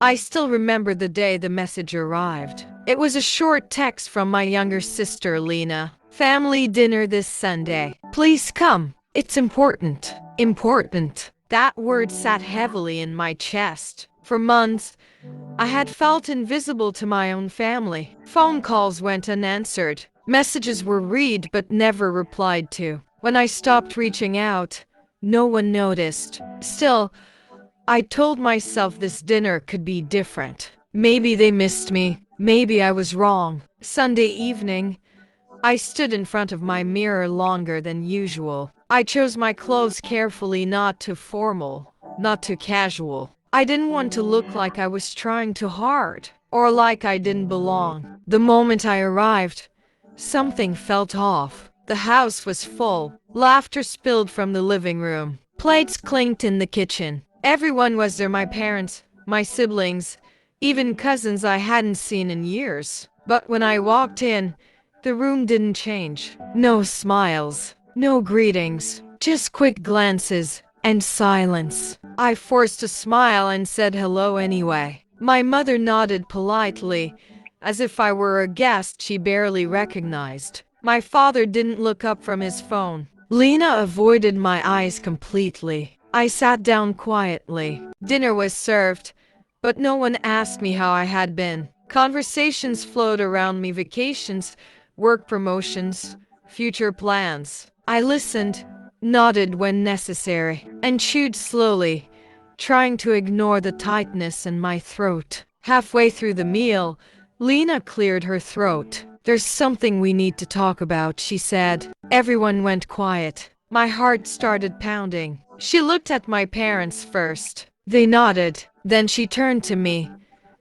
I still remember the day the message arrived. It was a short text from my younger sister, Lena. Family dinner this Sunday. Please come. It's important. Important. That word sat heavily in my chest. For months, I had felt invisible to my own family. Phone calls went unanswered. Messages were read but never replied to. When I stopped reaching out, no one noticed. Still, I told myself this dinner could be different. Maybe they missed me. Maybe I was wrong. Sunday evening, I stood in front of my mirror longer than usual. I chose my clothes carefully, not too formal, not too casual. I didn't want to look like I was trying too hard or like I didn't belong. The moment I arrived, something felt off. The house was full. Laughter spilled from the living room. Plates clinked in the kitchen. Everyone was there, my parents, my siblings, even cousins I hadn't seen in years. But when I walked in, the room didn't change. No smiles, no greetings, just quick glances and silence. I forced a smile and said hello anyway. My mother nodded politely, as if I were a guest she barely recognized. My father didn't look up from his phone. Lena avoided my eyes completely. I sat down quietly. Dinner was served, but no one asked me how I had been. Conversations flowed around me: vacations, work promotions, future plans. I listened, nodded when necessary, and chewed slowly, trying to ignore the tightness in my throat. Halfway through the meal, Lena cleared her throat. "There's something we need to talk about," she said. Everyone went quiet. My heart started pounding. She looked at my parents first. They nodded. Then she turned to me,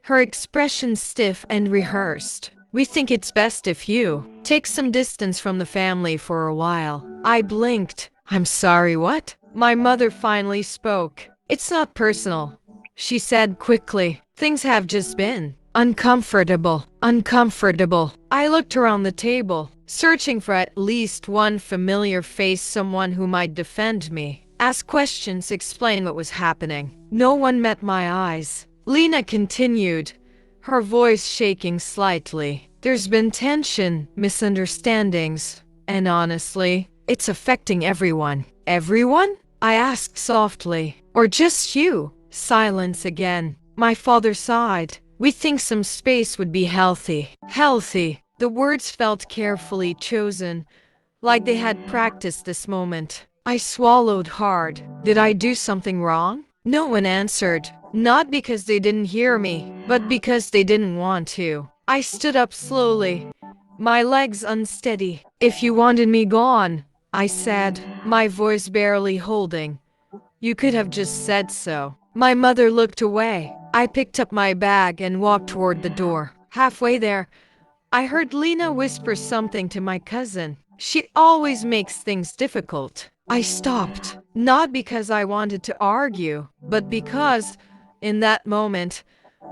her expression stiff and rehearsed. "We think it's best if you take some distance from the family for a while." I blinked. "I'm sorry, what?" My mother finally spoke. "It's not personal," she said quickly. "Things have just been uncomfortable. Uncomfortable." I looked around the table, searching for at least one familiar face, someone who might defend me, ask questions, explain what was happening. No one met my eyes. Lena continued, her voice shaking slightly. "There's been tension, misunderstandings, and honestly, it's affecting everyone." "Everyone?" I asked softly. "Or just you?" Silence again. My father sighed. "We think some space would be healthy." Healthy. The words felt carefully chosen, like they had practiced this moment. I swallowed hard. Did I do something wrong? No one answered. Not because they didn't hear me, but because they didn't want to. I stood up slowly, my legs unsteady. "If you wanted me gone," I said, my voice barely holding, "you could have just said so." My mother looked away. I picked up my bag and walked toward the door. Halfway there, I heard Lena whisper something to my cousin. She always makes things difficult. I stopped, not because I wanted to argue, but because, in that moment,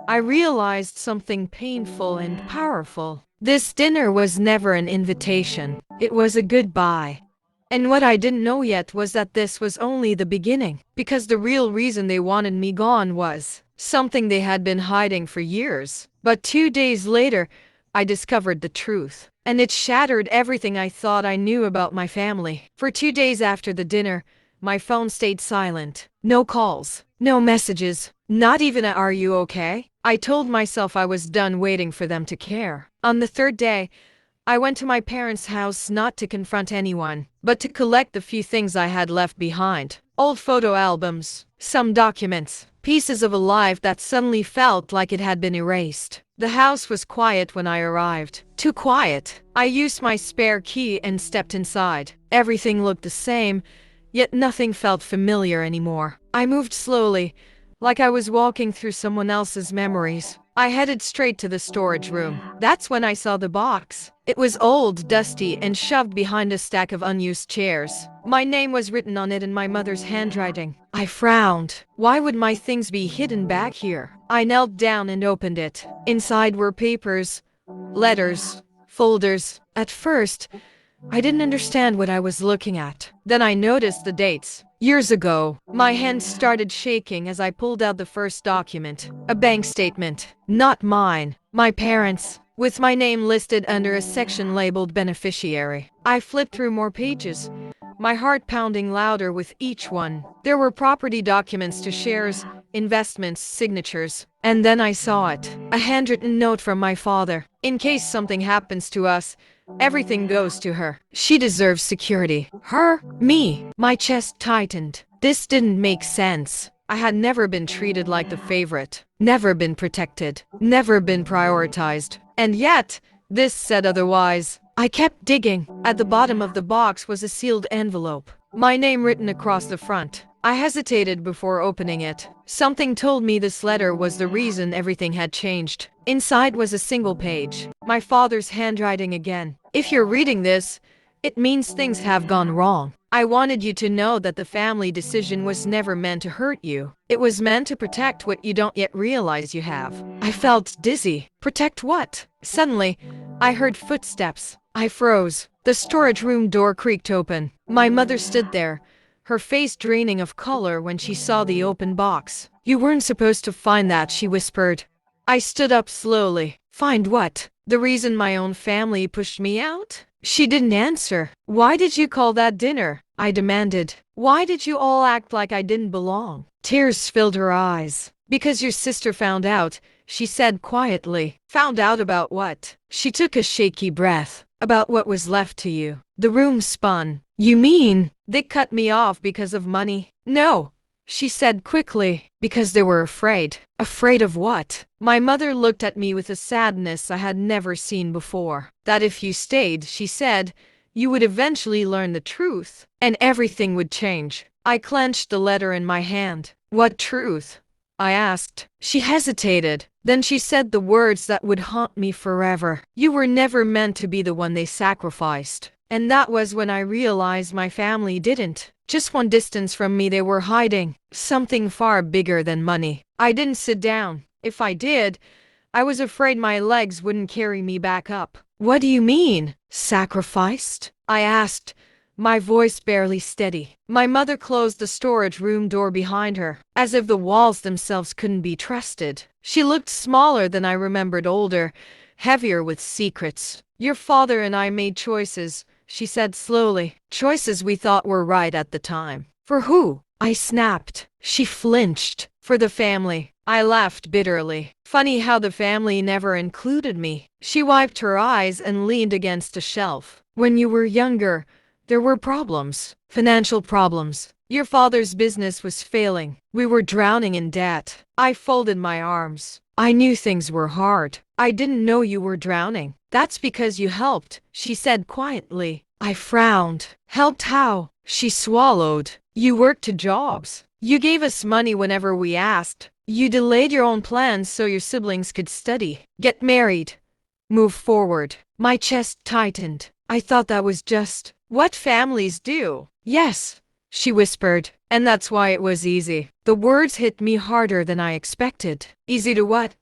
I realized something painful and powerful. This dinner was never an invitation. It was a goodbye. And what I didn't know yet was that this was only the beginning, because the real reason they wanted me gone was something they had been hiding for years. But 2 days later, I discovered the truth, and it shattered everything I thought I knew about my family. For 2 days after the dinner, my phone stayed silent. No calls, no messages, not even a "are you okay?" I told myself I was done waiting for them to care. On the third day, I went to my parents' house not to confront anyone, but to collect the few things I had left behind. Old photo albums, some documents, pieces of a life that suddenly felt like it had been erased. The house was quiet when I arrived. Too quiet. I used my spare key and stepped inside. Everything looked the same, yet nothing felt familiar anymore. I moved slowly, like I was walking through someone else's memories. I headed straight to the storage room. That's when I saw the box. It was old, dusty, and shoved behind a stack of unused chairs. My name was written on it in my mother's handwriting. I frowned. Why would my things be hidden back here? I knelt down and opened it. Inside were papers, letters, folders. At first, I didn't understand what I was looking at. Then I noticed the dates. Years ago, my hands started shaking as I pulled out the first document. A bank statement. Not mine. My parents'. With my name listed under a section labeled beneficiary. I flipped through more pages, my heart pounding louder with each one. There were property documents to shares, investments, signatures. And then I saw it. A handwritten note from my father. In case something happens to us, everything goes to her. She deserves security. Her? Me. My chest tightened. This didn't make sense. I had never been treated like the favorite, never been protected, never been prioritized. And yet, this said otherwise. I kept digging. At the bottom of the box was a sealed envelope, my name written across the front. I hesitated before opening it. Something told me this letter was the reason everything had changed. Inside was a single page, my father's handwriting again. If you're reading this, it means things have gone wrong. I wanted you to know that the family decision was never meant to hurt you. It was meant to protect what you don't yet realize you have. I felt dizzy. Protect what? Suddenly, I heard footsteps. I froze. The storage room door creaked open. My mother stood there, her face draining of color when she saw the open box. You weren't supposed to find that, she whispered. I stood up slowly. Find what? The reason my own family pushed me out? She didn't answer. Why did you call that dinner? I demanded. Why did you all act like I didn't belong? Tears filled her eyes. Because your sister found out, she said quietly. Found out about what? She took a shaky breath. About what was left to you. The room spun. You mean they cut me off because of money? No, she said quickly. Because they were afraid. Afraid of what? My mother looked at me with a sadness I had never seen before. That if you stayed, she said, you would eventually learn the truth, and everything would change. I clenched the letter in my hand. What truth? I asked. She hesitated. Then she said the words that would haunt me forever. You were never meant to be the one they sacrificed. And that was when I realized my family didn't. Just one distance from me they were hiding. Something far bigger than money. I didn't sit down. If I did, I was afraid my legs wouldn't carry me back up. What do you mean? Sacrificed? I asked, my voice barely steady. My mother closed the storage room door behind her, as if the walls themselves couldn't be trusted. She looked smaller than I remembered, older, heavier with secrets. Your father and I made choices, she said slowly. Choices we thought were right at the time. For who? I snapped. She flinched. For the family. I laughed bitterly. Funny how the family never included me. She wiped her eyes and leaned against a shelf. When you were younger, there were problems. Financial problems. Your father's business was failing. We were drowning in debt. I folded my arms. I knew things were hard. I didn't know you were drowning. That's because you helped, she said quietly. I frowned. Helped how? She swallowed. You worked 2 jobs. You gave us money whenever we asked. You delayed your own plans so your siblings could study, get married, move forward. My chest tightened. I thought that was just what families do. Yes, she whispered. And that's why it was easy. The words hit me harder than I expected. Easy to what?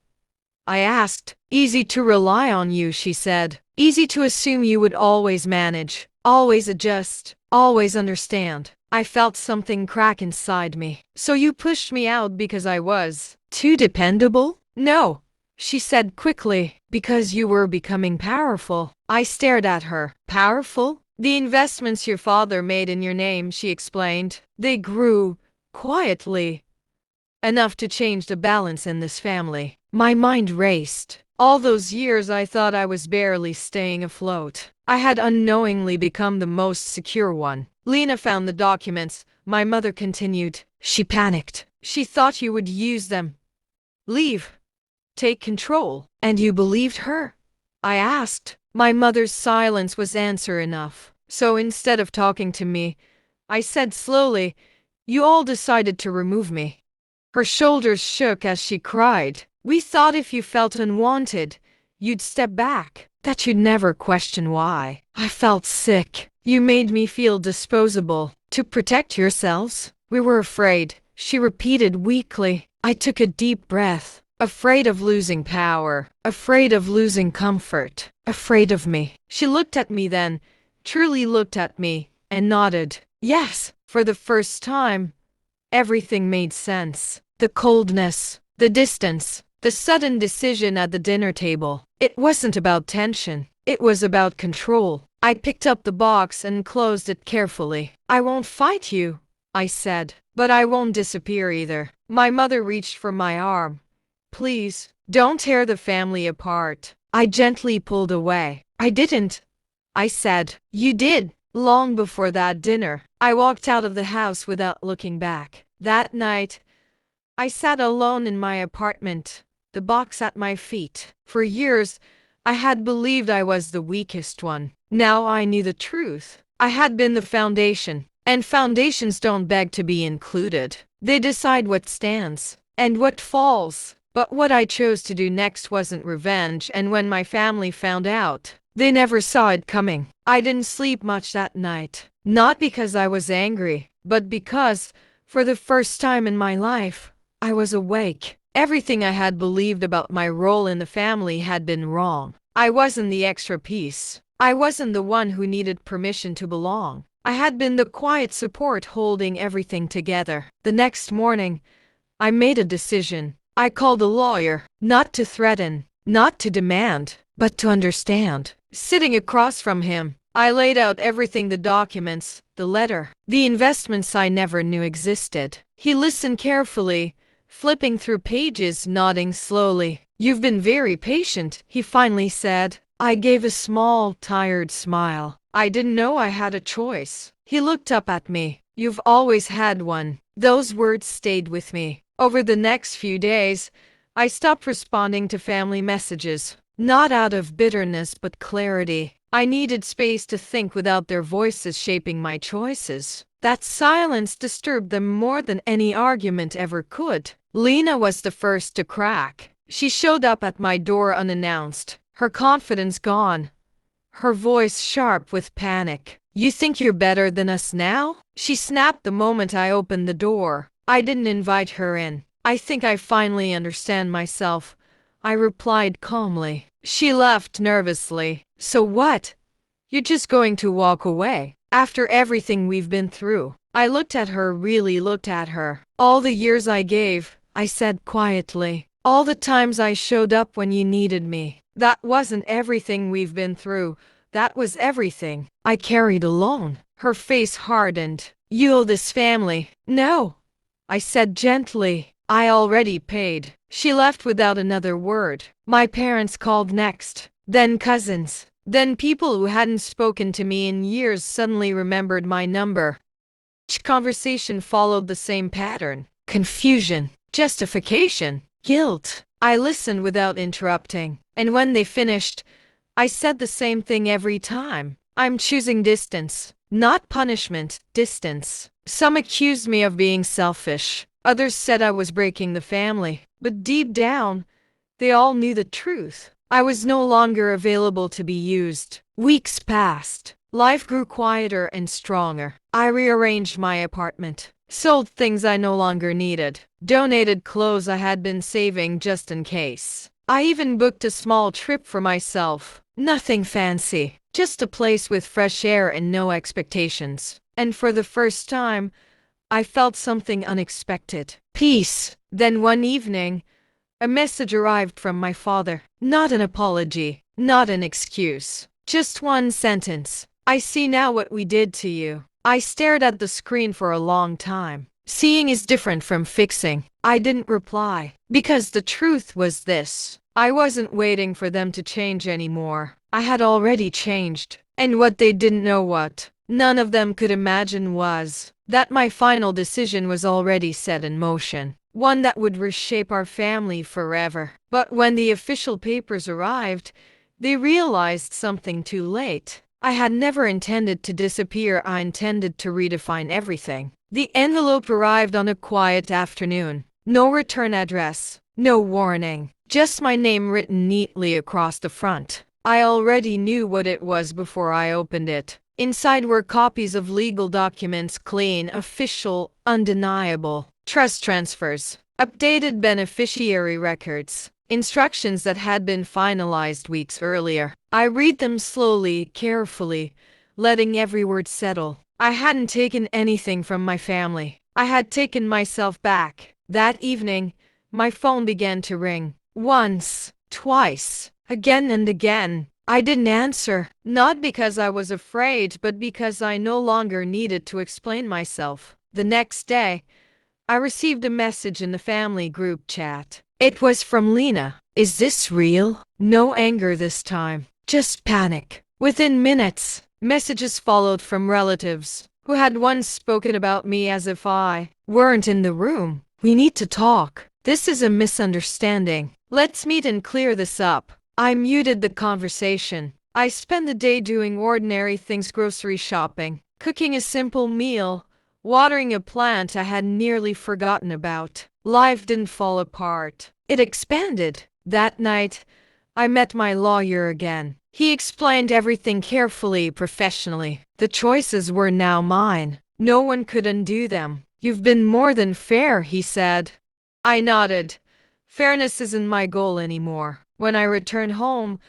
I asked. Easy to rely on you, she said. Easy to assume you would always manage, always adjust, always understand. I felt something crack inside me. So you pushed me out because I was too dependable? No, she said quickly. Because you were becoming powerful. I stared at her. Powerful? The investments your father made in your name, she explained. They grew, quietly, enough to change the balance in this family. My mind raced. All those years I thought I was barely staying afloat. I had unknowingly become the most secure one. Lena found the documents, my mother continued. She panicked. She thought you would use them. Leave. Take control. And you believed her? I asked. My mother's silence was answer enough. So instead of talking to me, I said slowly, you all decided to remove me. Her shoulders shook as she cried. We thought if you felt unwanted, you'd step back, that you'd never question why. I felt sick. You made me feel disposable. To protect yourselves? We were afraid, she repeated weakly. I took a deep breath. Afraid of losing power. Afraid of losing comfort. Afraid of me. She looked at me then, truly looked at me and nodded. Yes, for the first time, everything made sense. The coldness, the distance, the sudden decision at the dinner table. It wasn't about tension. It was about control. I picked up the box and closed it carefully. I won't fight you, I said, but I won't disappear either. My mother reached for my arm. Please, don't tear the family apart. I gently pulled away. I didn't, I said. You did. Long before that dinner, I walked out of the house without looking back. That night, I sat alone in my apartment, the box at my feet. For years, I had believed I was the weakest one. Now I knew the truth. I had been the foundation, and foundations don't beg to be included. They decide what stands and what falls. But what I chose to do next wasn't revenge, and when my family found out, they never saw it coming. I didn't sleep much that night. Not because I was angry, but because, for the first time in my life, I was awake. Everything I had believed about my role in the family had been wrong. I wasn't the extra piece. I wasn't the one who needed permission to belong. I had been the quiet support holding everything together. The next morning, I made a decision. I called a lawyer, not to threaten, not to demand, but to understand. Sitting across from him, I laid out everything: the documents, the letter, the investments I never knew existed. He listened carefully, flipping through pages, nodding slowly. You've been very patient, he finally said. I gave a small, tired smile. I didn't know I had a choice. He looked up at me. You've always had one. Those words stayed with me. Over the next few days, I stopped responding to family messages, not out of bitterness but clarity. I needed space to think without their voices shaping my choices. That silence disturbed them more than any argument ever could. Lena was the first to crack. She showed up at my door unannounced, her confidence gone, her voice sharp with panic. You think you're better than us now? She snapped the moment I opened the door. I didn't invite her in. I think I finally understand myself, I replied calmly. She laughed nervously. So what? You're just going to walk away? After everything we've been through? I looked at her, really looked at her. All the years I gave, I said quietly. All the times I showed up when you needed me. That wasn't everything we've been through. That was everything I carried alone. Her face hardened. You owe this family. No, I said gently. I already paid. She left without another word. My parents called next. Then cousins. Then people who hadn't spoken to me in years suddenly remembered my number. Each conversation followed the same pattern. Confusion, justification, guilt. I listened without interrupting. And when they finished, I said the same thing every time. I'm choosing distance, not punishment, distance. Some accused me of being selfish. Others said I was breaking the family. But deep down, they all knew the truth. I was no longer available to be used. Weeks passed. Life grew quieter and stronger. I rearranged my apartment, sold things I no longer needed, donated clothes I had been saving just in case. I even booked a small trip for myself. Nothing fancy, just a place with fresh air and no expectations. And for the first time, I felt something unexpected. Peace. Then one evening, a message arrived from my father. Not an apology, not an excuse. Just one sentence. I see now what we did to you. I stared at the screen for a long time. Seeing is different from fixing. I didn't reply, because the truth was this. I wasn't waiting for them to change anymore. I had already changed. And what they didn't know, what none of them could imagine, was that my final decision was already set in motion. One that would reshape our family forever. But when the official papers arrived, they realized something too late. I had never intended to disappear. I intended to redefine everything. The envelope arrived on a quiet afternoon. No return address, no warning, just my name written neatly across the front. I already knew what it was before I opened it. Inside were copies of legal documents, clean, official, undeniable. Trust transfers, updated beneficiary records, instructions that had been finalized weeks earlier. I read them slowly, carefully, letting every word settle. I hadn't taken anything from my family. I had taken myself back. That evening, my phone began to ring. Once, twice, again and again. I didn't answer, not because I was afraid, but because I no longer needed to explain myself. The next day, I received a message in the family group chat. It was from Lena. Is this real? No anger this time, just panic. Within minutes, messages followed from relatives who had once spoken about me as if I weren't in the room. We need to talk. This is a misunderstanding. Let's meet and clear this up. I muted the conversation. I spent the day doing ordinary things: grocery shopping, cooking a simple meal, watering a plant I had nearly forgotten about. Life didn't fall apart. It expanded. That night, I met my lawyer again. He explained everything carefully, professionally. The choices were now mine. No one could undo them. You've been more than fair, he said. I nodded. Fairness isn't my goal anymore. When I returned home,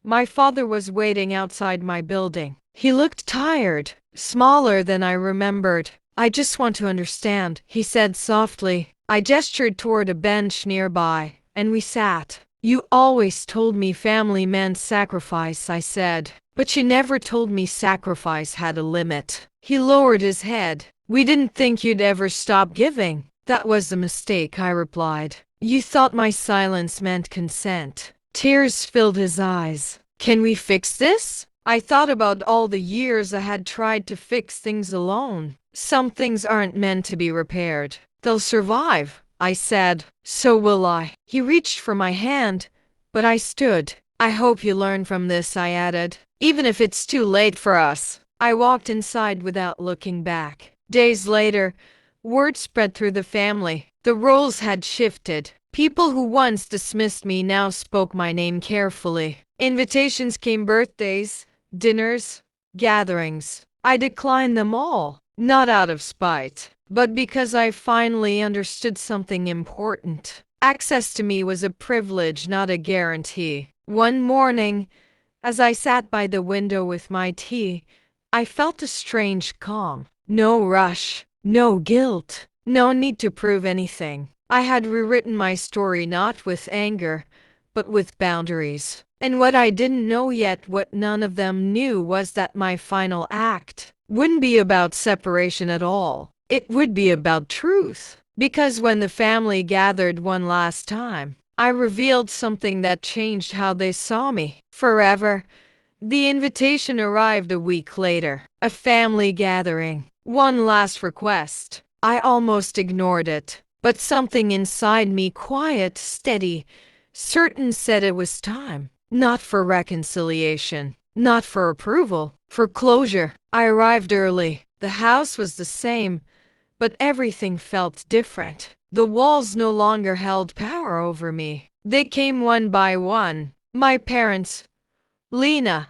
my father was waiting outside my building. He looked tired, smaller than I remembered. I just want to understand, he said softly. I gestured toward a bench nearby, and we sat. You always told me family meant sacrifice, I said. But you never told me sacrifice had a limit. He lowered his head. We didn't think you'd ever stop giving. That was a mistake, I replied. You thought my silence meant consent. Tears filled his eyes. Can we fix this? I thought about all the years I had tried to fix things alone. Some things aren't meant to be repaired. They'll survive, I said. So will I. He reached for my hand, but I stood. I hope you learn from this, I added. Even if it's too late for us. I walked inside without looking back. Days later, word spread through the family. The roles had shifted. People who once dismissed me now spoke my name carefully. Invitations came: birthdays, dinners, gatherings. I declined them all, not out of spite, but because I finally understood something important. Access to me was a privilege, not a guarantee. One morning, as I sat by the window with my tea, I felt a strange calm. No rush, no guilt, no need to prove anything. I had rewritten my story not with anger, but with boundaries. And what I didn't know yet, what none of them knew, was that my final act wouldn't be about separation at all. It would be about truth. Because when the family gathered one last time, I revealed something that changed how they saw me forever. The invitation arrived a week later. A family gathering. One last request. I almost ignored it. But something inside me, quiet, steady, certain, said it was time. Not for reconciliation, not for approval, for closure. I arrived early. The house was the same, but everything felt different. The walls no longer held power over me. They came one by one. My parents, Lena,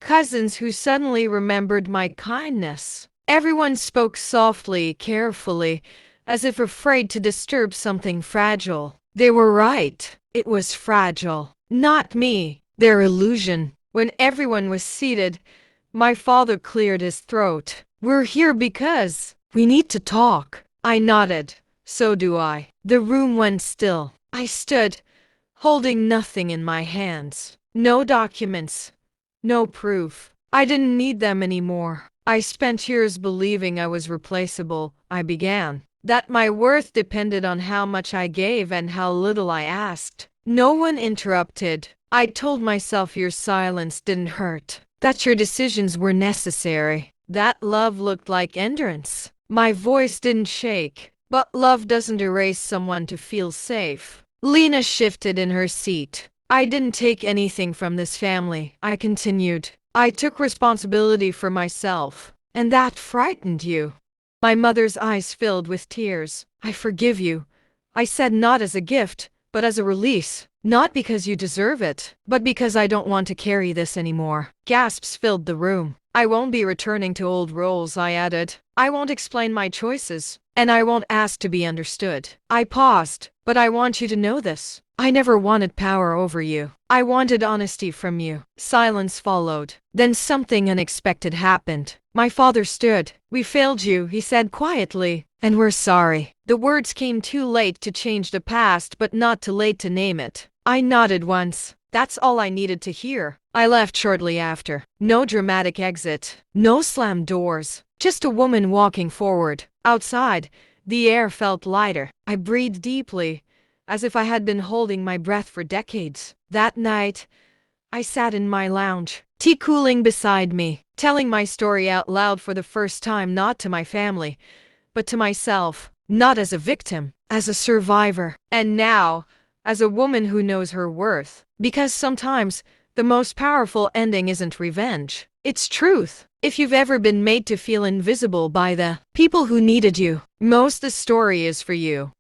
cousins who suddenly remembered my kindness. Everyone spoke softly, carefully, as if afraid to disturb something fragile. They were right. It was fragile. Not me. Their illusion. When everyone was seated, my father cleared his throat. We're here because we need to talk. I nodded. So do I. The room went still. I stood, holding nothing in my hands. No documents. No proof. I didn't need them anymore. I spent years believing I was replaceable. I began. That my worth depended on how much I gave and how little I asked. No one interrupted. I told myself your silence didn't hurt, that your decisions were necessary, that love looked like endurance. My voice didn't shake, but love doesn't erase someone to feel safe. Lena shifted in her seat. I didn't take anything from this family, I continued. I took responsibility for myself, and that frightened you. My mother's eyes filled with tears. I forgive you, I said, not as a gift, but as a release. Not because you deserve it, but because I don't want to carry this anymore. Gasps filled the room. I won't be returning to old roles, I added. I won't explain my choices, and I won't ask to be understood. I paused. But I want you to know this. I never wanted power over you. I wanted honesty from you. Silence followed. Then something unexpected happened. My father stood. We failed you, he said quietly, and we're sorry. The words came too late to change the past, but not too late to name it. I nodded once. That's all I needed to hear. I left shortly after. No dramatic exit. No slammed doors. Just a woman walking forward. Outside, the air felt lighter. I breathed deeply, as if I had been holding my breath for decades. That night, I sat in my lounge, tea cooling beside me, telling my story out loud for the first time, not to my family, but to myself. Not as a victim, as a survivor. And now, as a woman who knows her worth. Because sometimes, the most powerful ending isn't revenge. It's truth. If you've ever been made to feel invisible by the people who needed you, most the story is for you.